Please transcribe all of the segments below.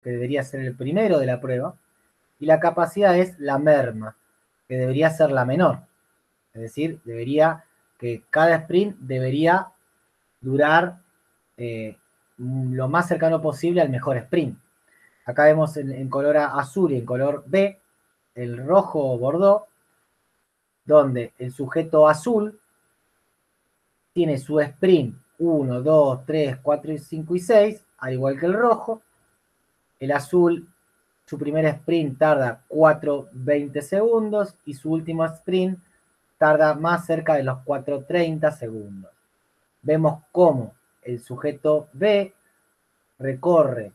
que debería ser el primero de la prueba, y la capacidad es la merma, que debería ser la menor. Es decir, que cada sprint debería durar lo más cercano posible al mejor sprint. Acá vemos en color azul y en color B, el rojo bordó, donde el sujeto azul tiene su sprint 1, 2, 3, 4, 5 y 6, al igual que el rojo. El azul, su primer sprint tarda 4:20 segundos y su último sprint tarda más cerca de los 4:30 segundos. Vemos cómo el sujeto B recorre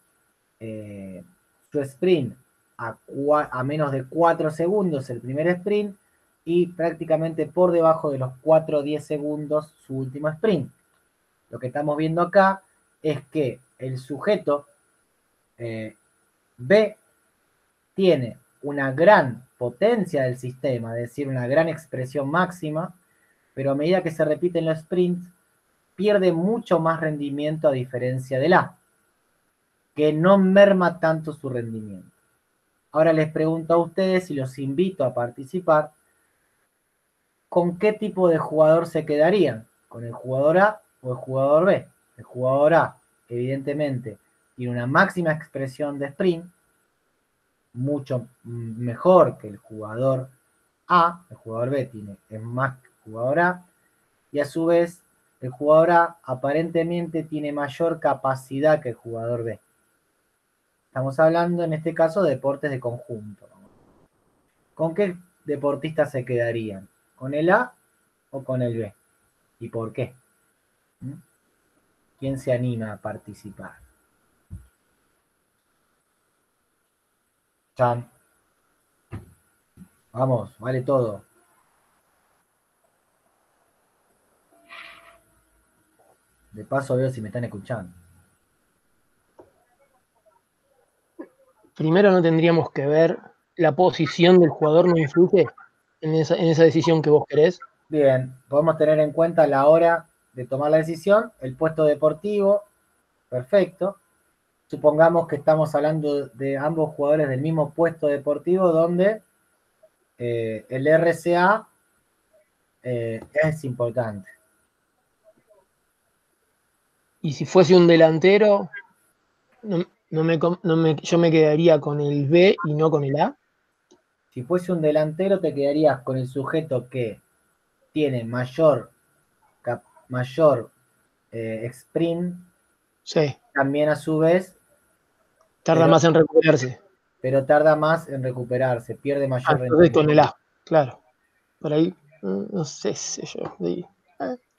su sprint a menos de 4 segundos el primer sprint y prácticamente por debajo de los 4:10 segundos su último sprint. Lo que estamos viendo acá es que el sujeto B tiene una gran potencia del sistema, es decir, una gran expresión máxima, pero a medida que se repiten los sprints, pierde mucho más rendimiento a diferencia del A, que no merma tanto su rendimiento. Ahora les pregunto a ustedes y los invito a participar, ¿con qué tipo de jugador se quedarían? ¿Con el jugador A o el jugador B? El jugador A, evidentemente, tiene una máxima expresión de sprint, mucho mejor que el jugador A, el jugador B es más que el jugador A, y a su vez el jugador A aparentemente tiene mayor capacidad que el jugador B. Estamos hablando en este caso de deportes de conjunto. ¿Con qué deportistas se quedarían? ¿Con el A o con el B? ¿Y por qué? ¿Quién se anima a participar? Chan. Vamos, vale todo. De paso veo si me están escuchando. Primero no tendríamos que ver la posición del jugador, ¿no influye en esa decisión que vos querés? Bien, podemos tener en cuenta la hora de tomar la decisión, el puesto deportivo, perfecto. Supongamos que estamos hablando de ambos jugadores del mismo puesto deportivo donde el RCA es importante. Y si fuese un delantero, yo me quedaría con el B y no con el A. Si fuese un delantero te quedarías con el sujeto que tiene mayor sprint, Sí. también a su vez, Tarda más en recuperarse. pero tarda más en recuperarse, pierde mayor Entonces rendimiento. con el A, claro. Por ahí, no sé si yo. Bueno,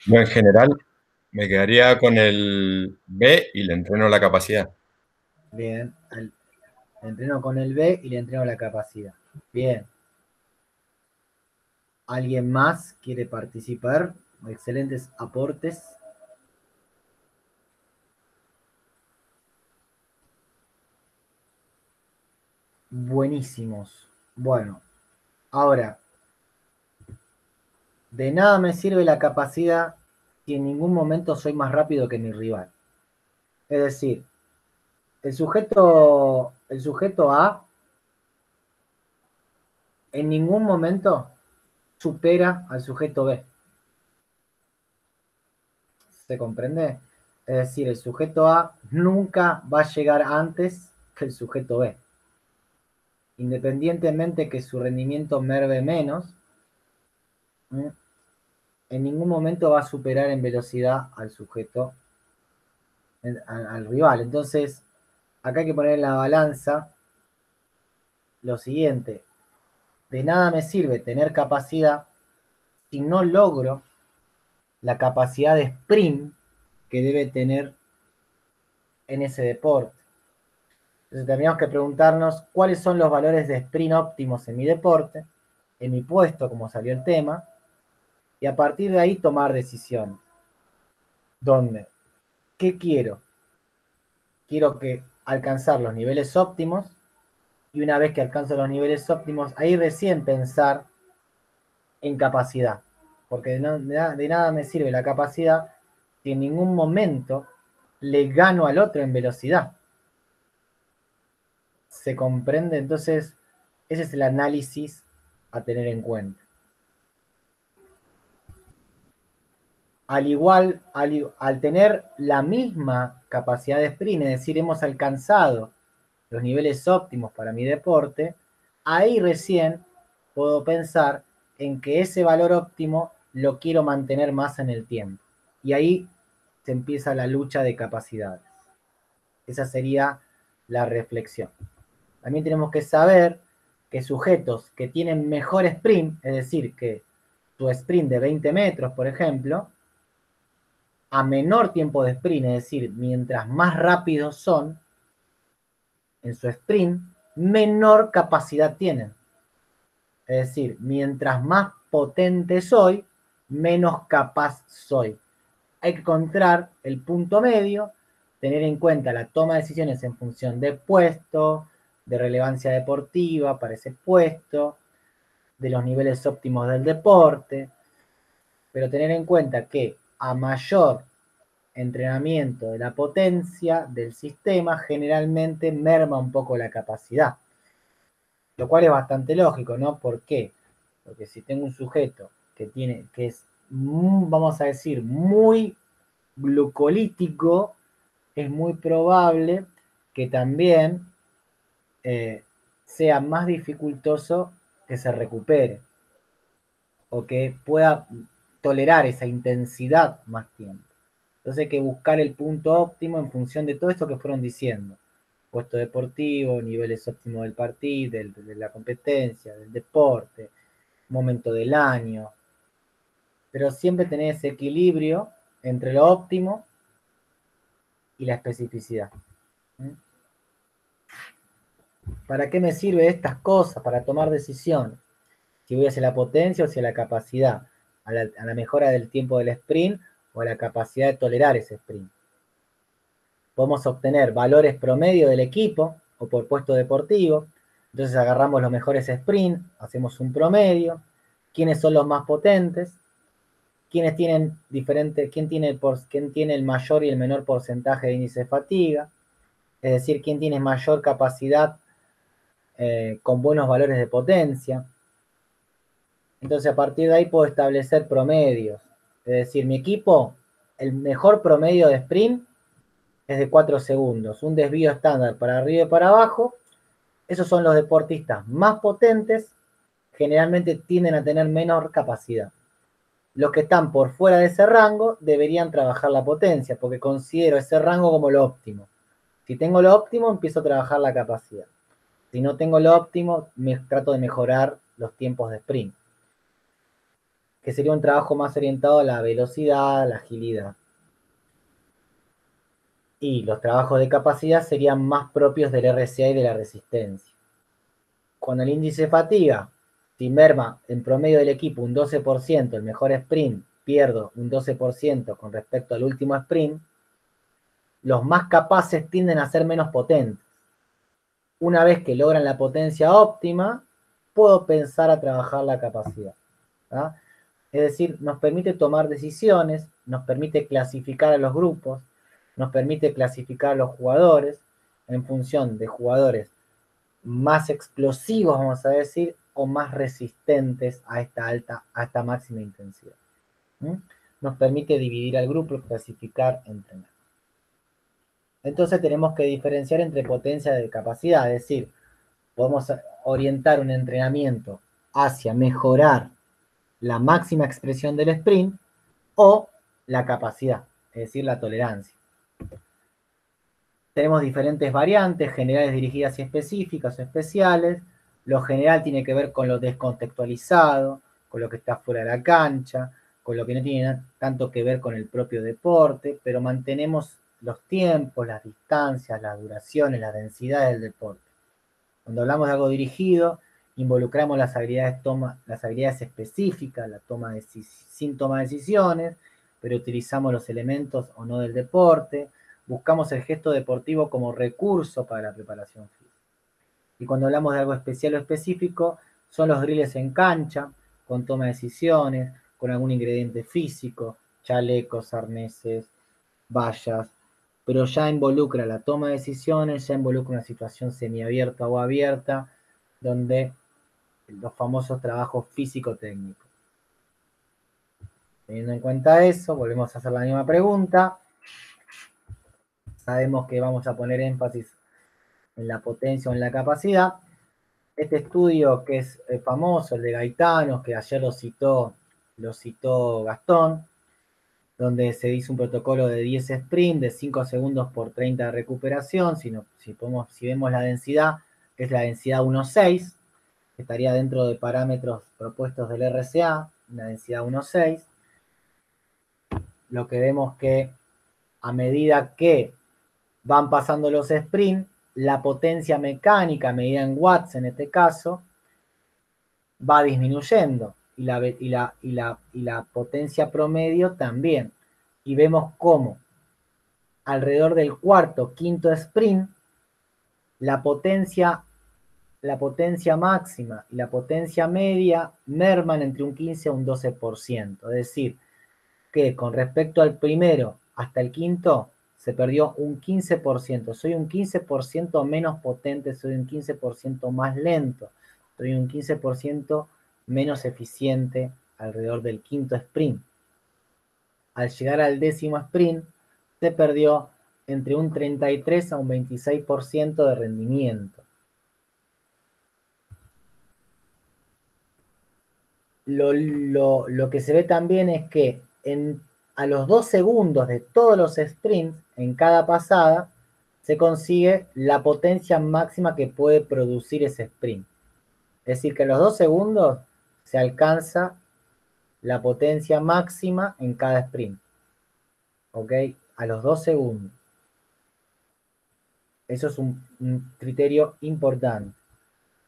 en general, me quedaría con el B y le entreno la capacidad. Bien, le entreno con el B y le entreno la capacidad. Bien. ¿Alguien más quiere participar? Excelentes aportes. Buenísimos. Bueno, ahora, de nada me sirve la capacidad si en ningún momento soy más rápido que mi rival. Es decir, el sujeto A en ningún momento supera al sujeto B. ¿Se comprende? Es decir, el sujeto A nunca va a llegar antes que el sujeto B. Independientemente que su rendimiento merme menos, en ningún momento va a superar en velocidad al sujeto, al rival. Entonces, acá hay que poner en la balanza lo siguiente. De nada me sirve tener capacidad si no logro la capacidad de sprint que debe tener en ese deporte. Entonces tendríamos que preguntarnos cuáles son los valores de sprint óptimos en mi deporte, en mi puesto, como salió el tema, y a partir de ahí tomar decisiones. ¿Dónde? ¿Qué quiero? Quiero alcanzar los niveles óptimos y una vez que alcanzo los niveles óptimos, ahí recién pensar en capacidad. Porque de nada me sirve la capacidad si en ningún momento le gano al otro en velocidad. ¿Se comprende? Entonces, ese es el análisis a tener en cuenta. Al igual, al tener la misma capacidad de sprint, es decir, hemos alcanzado los niveles óptimos para mi deporte, ahí recién puedo pensar en que ese valor óptimo lo quiero mantener más en el tiempo. Y ahí se empieza la lucha de capacidades. Esa sería la reflexión. También tenemos que saber que sujetos que tienen mejor sprint, es decir, que tu sprint de 20 metros, por ejemplo, a menor tiempo de sprint, es decir, mientras más rápidos son en su sprint, menor capacidad tienen. Es decir, mientras más potente soy, menos capaz soy. Hay que encontrar el punto medio, tener en cuenta la toma de decisiones en función de puesto, de relevancia deportiva para ese puesto, de los niveles óptimos del deporte, pero tener en cuenta que a mayor entrenamiento de la potencia del sistema, generalmente merma un poco la capacidad. Lo cual es bastante lógico, ¿no? ¿Por qué? Porque si tengo un sujeto que es, vamos a decir, muy glucolítico, es muy probable que también sea más dificultoso que se recupere o que pueda tolerar esa intensidad más tiempo. Entonces hay que buscar el punto óptimo en función de todo esto que fueron diciendo. Puesto deportivo, niveles óptimos del partido, de la competencia, del deporte, momento del año. Pero siempre tener ese equilibrio entre lo óptimo y la especificidad. ¿Para qué me sirve estas cosas? Para tomar decisiones. Si voy hacia la potencia o hacia la capacidad, a la mejora del tiempo del sprint o a la capacidad de tolerar ese sprint. Podemos obtener valores promedio del equipo o por puesto deportivo. Entonces agarramos los mejores sprint, hacemos un promedio, quiénes son los más potentes, quiénes tienen quién tiene el mayor y el menor porcentaje de índice de fatiga, es decir, quién tiene mayor capacidad con buenos valores de potencia. Entonces a partir de ahí puedo establecer promedios. Es decir, mi equipo, el mejor promedio de sprint es de 4 segundos. Un desvío estándar para arriba y para abajo. Esos son los deportistas más potentes, generalmente tienden a tener menor capacidad. Los que están por fuera de ese rango deberían trabajar la potencia, porque considero ese rango como lo óptimo. Si tengo lo óptimo, empiezo a trabajar la capacidad. Si no tengo lo óptimo, trato de mejorar los tiempos de sprint, que sería un trabajo más orientado a la velocidad, a la agilidad. Y los trabajos de capacidad serían más propios del RCA y de la resistencia. Cuando el índice de fatiga, si merma en promedio del equipo un 12%, el mejor sprint, pierdo un 12% con respecto al último sprint, los más capaces tienden a ser menos potentes. Una vez que logran la potencia óptima, puedo pensar a trabajar la capacidad. ¿Ah? Es decir, nos permite tomar decisiones, nos permite clasificar a los grupos, nos permite clasificar a los jugadores en función de jugadores más explosivos, vamos a decir, o más resistentes a esta máxima intensidad. Nos permite dividir al grupo, clasificar, entrenar. Entonces tenemos que diferenciar entre potencia y capacidad, es decir, podemos orientar un entrenamiento hacia mejorar la máxima expresión del sprint o la capacidad, es decir, la tolerancia. Tenemos diferentes variantes, generales dirigidas y específicas o especiales. Lo general tiene que ver con lo descontextualizado, con lo que está fuera de la cancha, con lo que no tiene tanto que ver con el propio deporte, pero mantenemos los tiempos, las distancias, las duraciones, las densidades del deporte. Cuando hablamos de algo dirigido, involucramos las habilidades específicas, sin toma de decisiones, pero utilizamos los elementos o no del deporte. Buscamos el gesto deportivo como recurso para la preparación física. Y cuando hablamos de algo especial o específico, son los drills en cancha, con toma de decisiones, con algún ingrediente físico, chalecos, arneses, vallas, pero ya involucra la toma de decisiones, ya involucra una situación semiabierta o abierta, donde los famosos trabajos físico-técnicos. Teniendo en cuenta eso, volvemos a hacer la misma pregunta. Sabemos que vamos a poner énfasis en la potencia o en la capacidad. Este estudio que es famoso, el de Gaetanos, que ayer lo citó Gastón, donde se hizo un protocolo de 10 sprint, de 5 segundos por 30 de recuperación. Si vemos la densidad, es la densidad 1.6, que estaría dentro de parámetros propuestos del RCA, una densidad 1.6. Lo que vemos que a medida que van pasando los sprints, la potencia mecánica, medida en watts en este caso, va disminuyendo y la potencia promedio también. Y vemos cómo alrededor del cuarto, quinto sprint, la potencia máxima y la potencia media merman entre un 15 a un 12%. Es decir, que con respecto al primero hasta el quinto, se perdió un 15%. Soy un 15% menos potente, soy un 15% más lento, soy un 15% menos eficiente alrededor del quinto sprint. Al llegar al décimo sprint, se perdió entre un 33 a un 26% de rendimiento. Lo que se ve también es que a los 2 segundos de todos los sprints, en cada pasada, se consigue la potencia máxima que puede producir ese sprint. Es decir, que a los 2 segundos se alcanza la potencia máxima en cada sprint. ¿Ok? A los 2 segundos. Eso es un criterio importante.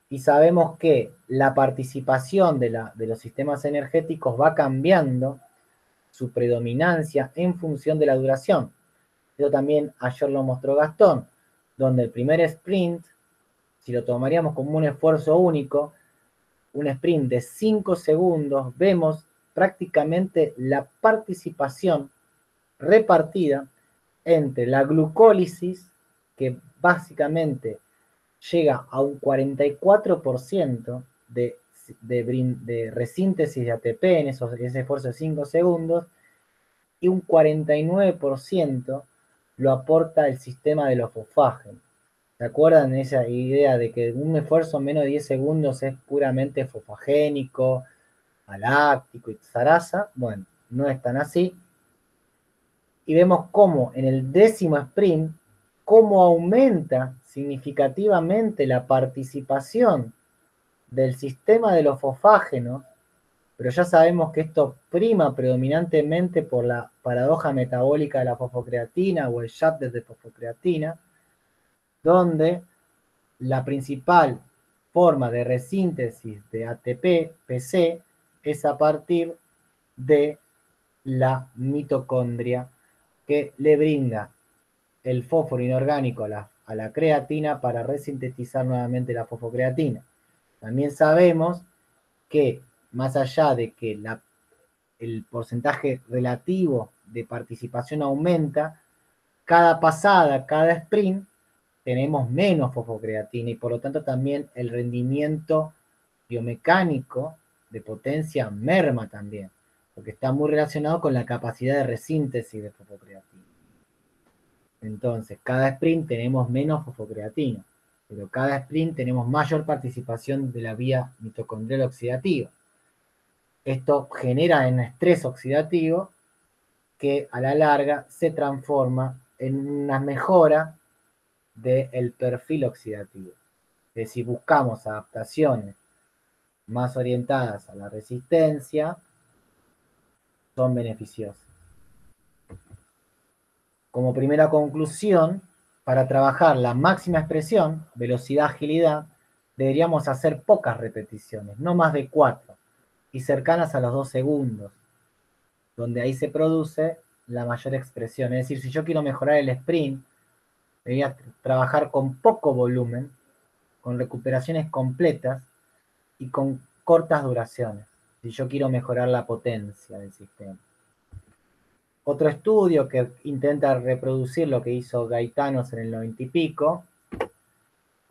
Y sabemos que la participación de los sistemas energéticos va cambiando su predominancia en función de la duración. Eso también ayer lo mostró Gastón, donde el primer sprint, si lo tomaríamos como un esfuerzo único, un sprint de 5 segundos, vemos prácticamente la participación repartida entre la glucólisis, que básicamente llega a un 44% de resíntesis de ATP en ese esfuerzo de 5 segundos, y un 49% lo aporta el sistema de los fosfágenos. ¿Se acuerdan de esa idea de que un esfuerzo menos de 10 segundos es puramente fosfagénico, aláctico y zaraza? Bueno, no es tan así. Y vemos cómo en el décimo sprint, cómo aumenta significativamente la participación del sistema de los fosfágenos, pero ya sabemos que esto prima predominantemente por la paradoja metabólica de la fosfocreatina o el Schatten de fosfocreatina, donde la principal forma de resíntesis de ATP, PC, es a partir de la mitocondria, que le brinda el fósforo inorgánico a la creatina para resintetizar nuevamente la fosfocreatina. También sabemos que más allá de que el porcentaje relativo de participación aumenta, cada pasada, cada sprint, tenemos menos fosfocreatina y por lo tanto también el rendimiento biomecánico de potencia merma también, porque está muy relacionado con la capacidad de resíntesis de fosfocreatina. Entonces, cada sprint tenemos menos fosfocreatina, pero cada sprint tenemos mayor participación de la vía mitocondrial oxidativa. Esto genera un estrés oxidativo que a la larga se transforma en una mejora del perfil oxidativo. Es decir, buscamos adaptaciones más orientadas a la resistencia, son beneficiosas. Como primera conclusión, para trabajar la máxima expresión, velocidad-agilidad, deberíamos hacer pocas repeticiones, no más de 4, y cercanas a los 2 segundos, donde ahí se produce la mayor expresión. Es decir, si yo quiero mejorar el sprint, debería trabajar con poco volumen, con recuperaciones completas y con cortas duraciones, si yo quiero mejorar la potencia del sistema. Otro estudio que intenta reproducir lo que hizo Gaetanos en el 90 y pico,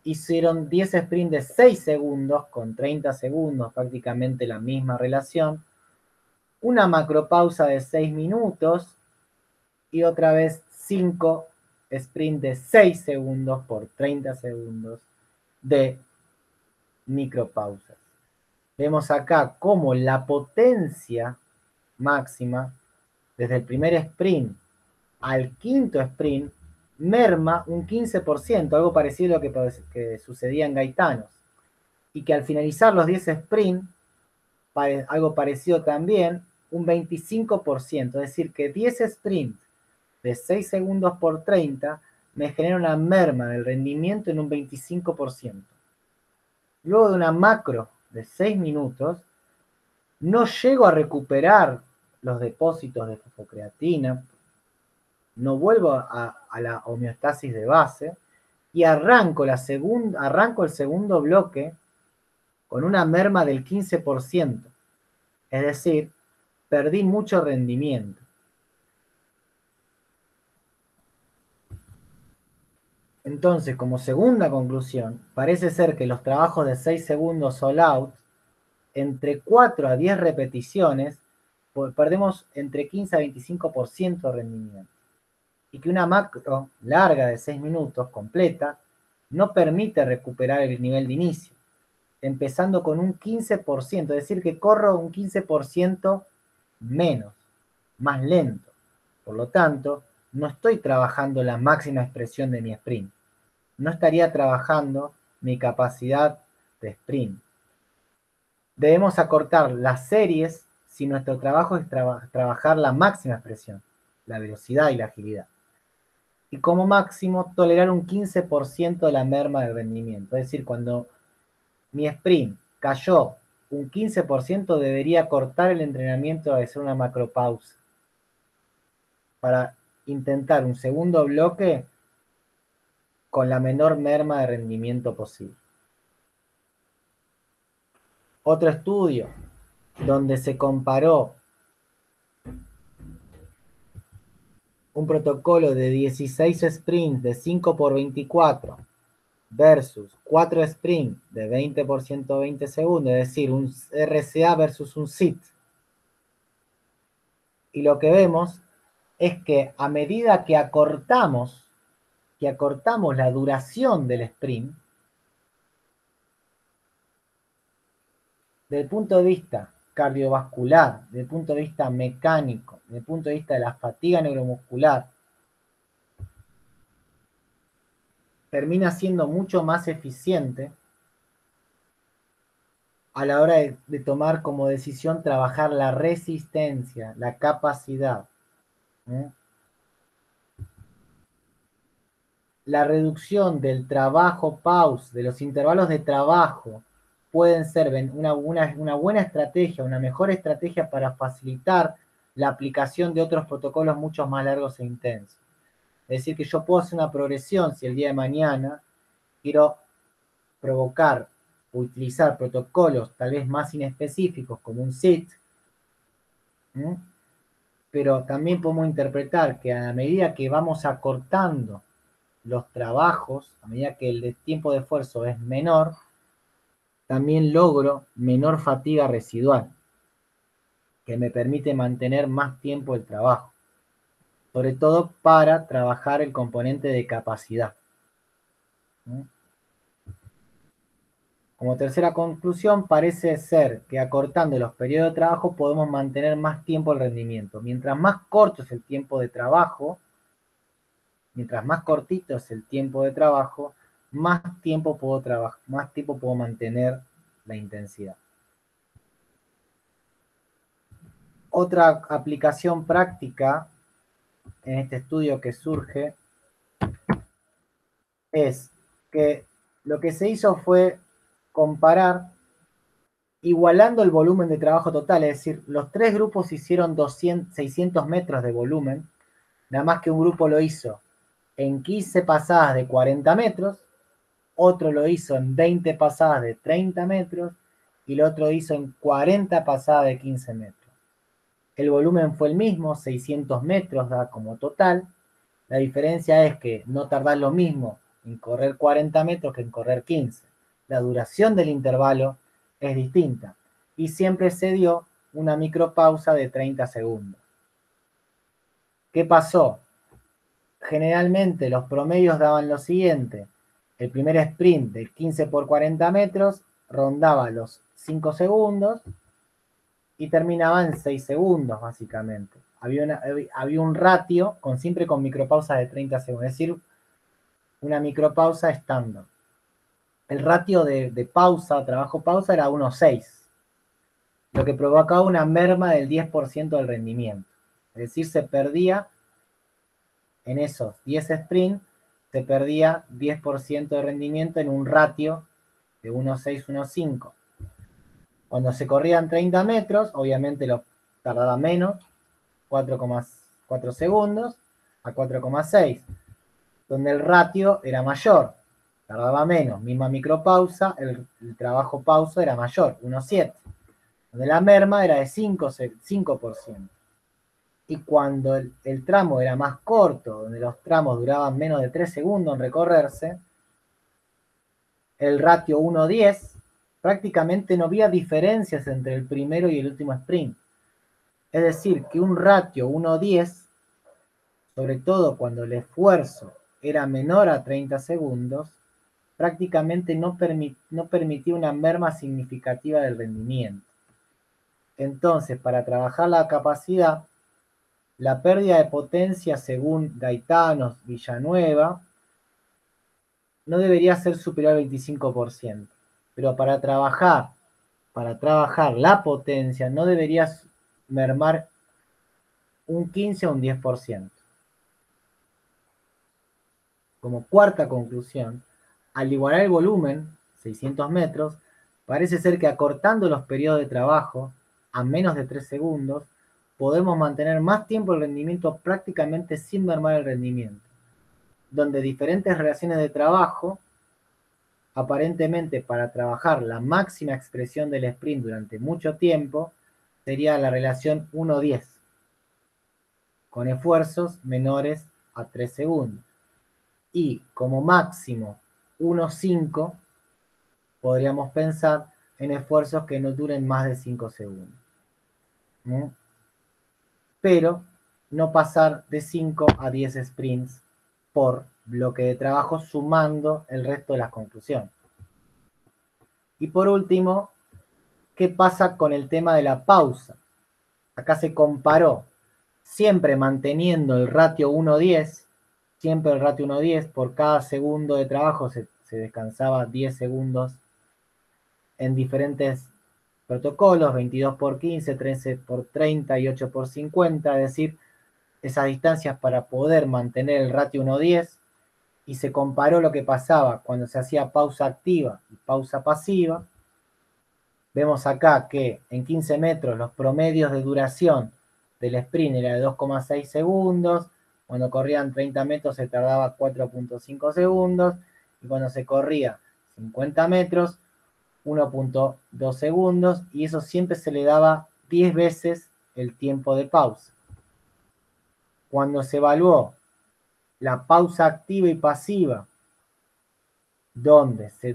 hicieron 10 sprints de 6 segundos con 30 segundos, prácticamente la misma relación, una macropausa de 6 minutos y otra vez 5 sprints de 6 segundos por 30 segundos de micropausas. Vemos acá cómo la potencia máxima desde el primer sprint al quinto sprint merma un 15%, algo parecido a lo que sucedía en Gaetanos, y que al finalizar los 10 sprints, algo parecido también, un 25%, es decir, que 10 sprints de 6 segundos por 30 me genera una merma del rendimiento en un 25%. Luego de una macro de 6 minutos, no llego a recuperar los depósitos de fosfocreatina, no vuelvo a la homeostasis de base y arranco el segundo bloque con una merma del 15%. Es decir, perdí mucho rendimiento. Entonces, como segunda conclusión, parece ser que los trabajos de 6 segundos all out, entre 4 a 10 repeticiones, perdemos entre 15 a 25% de rendimiento. Y que una macro larga de 6 minutos, completa, no permite recuperar el nivel de inicio, empezando con un 15%, es decir, que corro un 15% menos, más lento. Por lo tanto, no estoy trabajando la máxima expresión de mi sprint. No estaría trabajando mi capacidad de sprint. Debemos acortar las series si nuestro trabajo es trabajar la máxima expresión, la velocidad y la agilidad. Y como máximo tolerar un 15% de la merma del rendimiento. Es decir, cuando mi sprint cayó un 15%, debería cortar el entrenamiento de hacer una macropausa para intentar un segundo bloque con la menor merma de rendimiento posible. Otro estudio donde se comparó un protocolo de 16 sprints de 5 por 24 versus 4 sprints de 20 por 120 segundos, es decir, un RCA versus un SIT. Y lo que vemos es que a medida que acortamos la duración del sprint, desde el punto de vista cardiovascular, desde el punto de vista mecánico, desde el punto de vista de la fatiga neuromuscular, termina siendo mucho más eficiente a la hora de tomar como decisión trabajar la resistencia, la capacidad. La reducción del trabajo pause, de los intervalos de trabajo, pueden ser una buena estrategia, una mejor estrategia para facilitar la aplicación de otros protocolos mucho más largos e intensos. Es decir, que yo puedo hacer una progresión si el día de mañana quiero provocar o utilizar protocolos tal vez más inespecíficos como un SIT, pero también podemos interpretar que a medida que vamos acortando los trabajos, a medida que el tiempo de esfuerzo es menor, también logro menor fatiga residual, que me permite mantener más tiempo el trabajo, sobre todo para trabajar el componente de capacidad. Como tercera conclusión, parece ser que acortando los periodos de trabajo podemos mantener más tiempo el rendimiento. Mientras más corto es el tiempo de trabajo, mientras más cortito es el tiempo de trabajo, más tiempo puedo mantener la intensidad. Otra aplicación práctica en este estudio que surge es que lo que se hizo fue comparar igualando el volumen de trabajo total, es decir, los tres grupos hicieron 600 metros de volumen, nada más que un grupo lo hizo en 15 pasadas de 40 metros, otro lo hizo en 20 pasadas de 30 metros y el otro hizo en 40 pasadas de 15 metros. El volumen fue el mismo, 600 metros da como total. La diferencia es que no tardás lo mismo en correr 40 metros que en correr 15. La duración del intervalo es distinta. Y siempre se dio una micropausa de 30 segundos. ¿Qué pasó? Generalmente los promedios daban lo siguiente. El primer sprint de 15 por 40 metros rondaba los 5 segundos y terminaba en 6 segundos, básicamente. Había un ratio siempre con micropausas de 30 segundos, es decir, una micropausa estándar. El ratio de pausa, trabajo-pausa, era 1,6, lo que provocaba una merma del 10% del rendimiento. Es decir, se perdía en esos 10 sprints, se perdía 10% de rendimiento en un ratio de 1,6, 1,5. Cuando se corrían 30 metros, obviamente tardaba menos, 4,4 segundos a 4,6, donde el ratio era mayor, tardaba menos, misma micropausa, el trabajo pausa era mayor, 1,7, donde la merma era de 5%. Y cuando el tramo era más corto, donde los tramos duraban menos de 3 segundos en recorrerse, el ratio 1,10, prácticamente no había diferencias entre el primero y el último sprint. Es decir, que un ratio 1,10, sobre todo cuando el esfuerzo era menor a 30 segundos, prácticamente no permitía una merma significativa del rendimiento. Entonces, para trabajar la capacidad, la pérdida de potencia, según Gaetanos, Villanueva, no debería ser superior al 25%. Pero para trabajar la potencia no debería mermar un 15 o un 10%. Como cuarta conclusión, al igualar el volumen, 600 metros, parece ser que acortando los periodos de trabajo a menos de 3 segundos, podemos mantener más tiempo el rendimiento prácticamente sin mermar el rendimiento, donde diferentes relaciones de trabajo, aparentemente para trabajar la máxima expresión del sprint durante mucho tiempo, sería la relación 1,10, con esfuerzos menores a 3 segundos. Y como máximo 1,5, podríamos pensar en esfuerzos que no duren más de 5 segundos. Pero no pasar de 5 a 10 sprints por bloque de trabajo, sumando el resto de las conclusiones. Y por último, ¿qué pasa con el tema de la pausa? Acá se comparó, siempre manteniendo el ratio 1,10, siempre el ratio 1,10, por cada segundo de trabajo se descansaba 10 segundos en diferentes protocolos, 22 por 15, 13 por 30 y 8 por 50, es decir, esas distancias para poder mantener el ratio 1,10, y se comparó lo que pasaba cuando se hacía pausa activa y pausa pasiva. Vemos acá que en 15 metros los promedios de duración del sprint era de 2,6 segundos, cuando corrían 30 metros se tardaba 4,5 segundos, y cuando se corría 50 metros, 1,2 segundos, y eso siempre se le daba 10 veces el tiempo de pausa. Cuando se evaluó la pausa activa y pasiva, donde se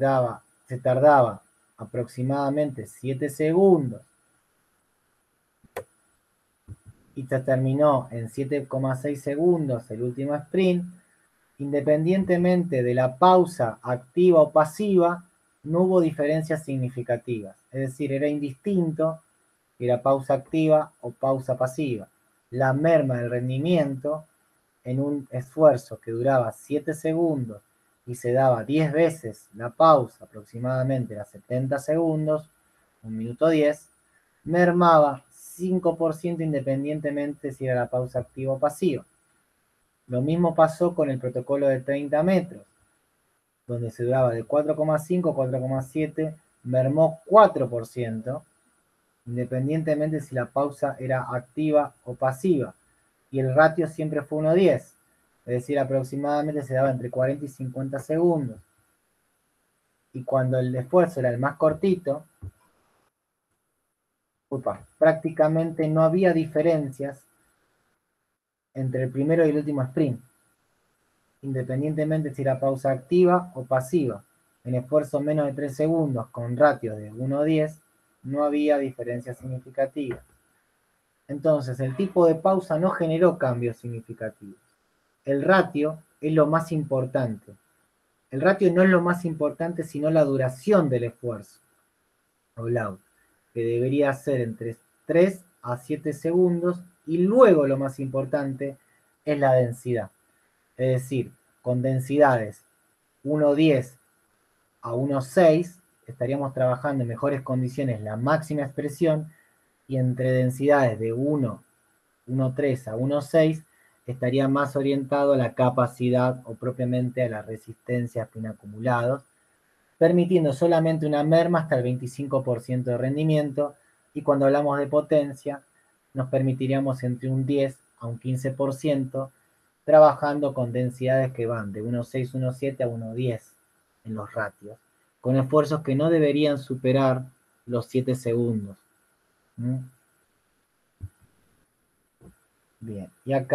tardaba aproximadamente 7 segundos y se terminó en 7,6 segundos el último sprint, independientemente de la pausa activa o pasiva, no hubo diferencias significativas. Es decir, era indistinto si era pausa activa o pausa pasiva. La merma del rendimiento en un esfuerzo que duraba 7 segundos y se daba 10 veces la pausa, aproximadamente a 70 segundos, 1 minuto 10, mermaba 5% independientemente si era la pausa activa o pasiva. Lo mismo pasó con el protocolo de 30 metros, donde se duraba de 4,5 a 4,7, mermó 4%, independientemente si la pausa era activa o pasiva, y el ratio siempre fue 1,10, es decir, aproximadamente se daba entre 40 y 50 segundos. Y cuando el esfuerzo era el más cortito, prácticamente no había diferencias entre el primero y el último sprint, independientemente si era pausa activa o pasiva. En esfuerzo menos de 3 segundos con ratios de 1:10 no había diferencias significativas. Entonces, el tipo de pausa no generó cambios significativos. El ratio es lo más importante. El ratio no es lo más importante, sino la duración del esfuerzo, o load, que debería ser entre 3 a 7 segundos, y luego lo más importante es la densidad. Es decir, con densidades 1:10 a 1:6 estaríamos trabajando en mejores condiciones la máxima expresión, y entre densidades de 1:3 a 1:6 estaría más orientado a la capacidad o propiamente a la resistencia a spin acumulados, permitiendo solamente una merma hasta el 25% de rendimiento, y cuando hablamos de potencia nos permitiríamos entre un 10 a un 15%, trabajando con densidades que van de 1:6, 1:7 a 1:10 en los ratios, con esfuerzos que no deberían superar los 7 segundos. Bien, y acá